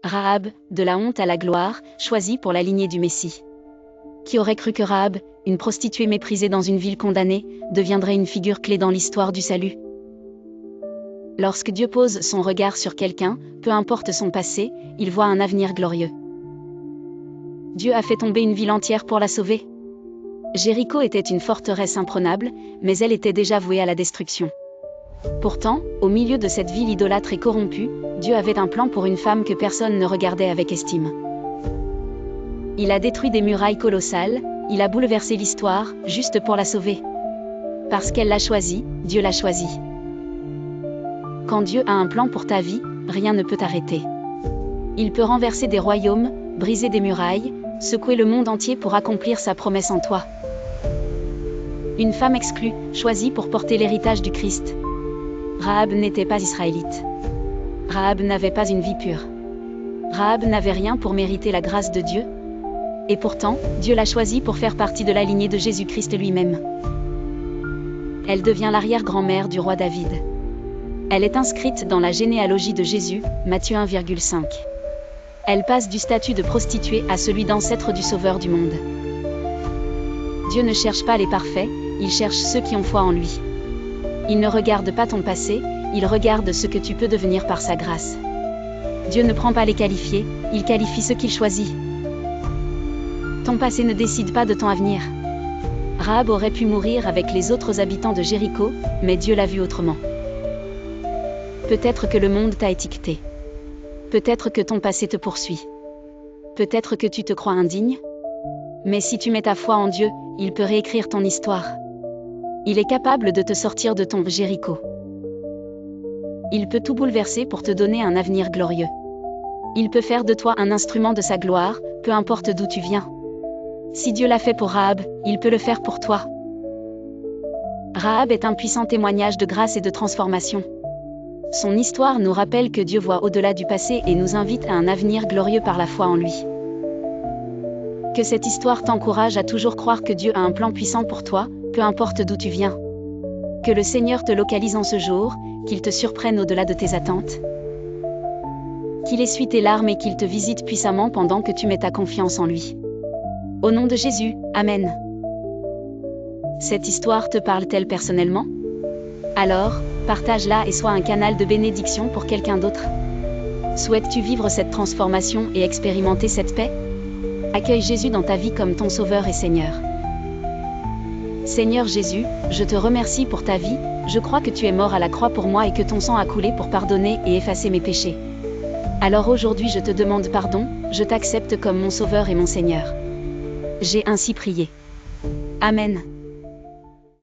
Rahab, de la honte à la gloire, choisie pour la lignée du Messie. Qui aurait cru que Rahab, une prostituée méprisée dans une ville condamnée, deviendrait une figure clé dans l'histoire du salut? Lorsque Dieu pose son regard sur quelqu'un, peu importe son passé, il voit un avenir glorieux. Dieu a fait tomber une ville entière pour la sauver. Jéricho était une forteresse imprenable, mais elle était déjà vouée à la destruction. Pourtant, au milieu de cette ville idolâtre et corrompue, Dieu avait un plan pour une femme que personne ne regardait avec estime. Il a détruit des murailles colossales, il a bouleversé l'histoire, juste pour la sauver. Parce qu'elle l'a choisi, Dieu l'a choisi. Quand Dieu a un plan pour ta vie, rien ne peut t'arrêter. Il peut renverser des royaumes, briser des murailles, secouer le monde entier pour accomplir sa promesse en toi. Une femme exclue, choisie pour porter l'héritage du Christ. Rahab n'était pas israélite. Rahab n'avait pas une vie pure. Rahab n'avait rien pour mériter la grâce de Dieu. Et pourtant, Dieu l'a choisie pour faire partie de la lignée de Jésus-Christ lui-même. Elle devient l'arrière-grand-mère du roi David. Elle est inscrite dans la généalogie de Jésus, Matthieu 1,5. Elle passe du statut de prostituée à celui d'ancêtre du Sauveur du monde. Dieu ne cherche pas les parfaits, il cherche ceux qui ont foi en lui. Il ne regarde pas ton passé, il regarde ce que tu peux devenir par sa grâce. Dieu ne prend pas les qualifiés, il qualifie ceux qu'il choisit. Ton passé ne décide pas de ton avenir. Rahab aurait pu mourir avec les autres habitants de Jéricho, mais Dieu l'a vu autrement. Peut-être que le monde t'a étiqueté. Peut-être que ton passé te poursuit. Peut-être que tu te crois indigne. Mais si tu mets ta foi en Dieu, il peut réécrire ton histoire. Il est capable de te sortir de ton Jéricho. Il peut tout bouleverser pour te donner un avenir glorieux. Il peut faire de toi un instrument de sa gloire, peu importe d'où tu viens. Si Dieu l'a fait pour Rahab, il peut le faire pour toi. Rahab est un puissant témoignage de grâce et de transformation. Son histoire nous rappelle que Dieu voit au-delà du passé et nous invite à un avenir glorieux par la foi en lui. Que cette histoire t'encourage à toujours croire que Dieu a un plan puissant pour toi, peu importe d'où tu viens. Que le Seigneur te localise en ce jour, qu'il te surprenne au-delà de tes attentes. Qu'il essuie tes larmes et qu'il te visite puissamment pendant que tu mets ta confiance en lui. Au nom de Jésus, Amen. Cette histoire te parle-t-elle personnellement? Alors, partage-la et sois un canal de bénédiction pour quelqu'un d'autre. Souhaites-tu vivre cette transformation et expérimenter cette paix? Accueille Jésus dans ta vie comme ton Sauveur et Seigneur. Seigneur Jésus, je te remercie pour ta vie, je crois que tu es mort à la croix pour moi et que ton sang a coulé pour pardonner et effacer mes péchés. Alors aujourd'hui je te demande pardon, je t'accepte comme mon Sauveur et mon Seigneur. J'ai ainsi prié. Amen.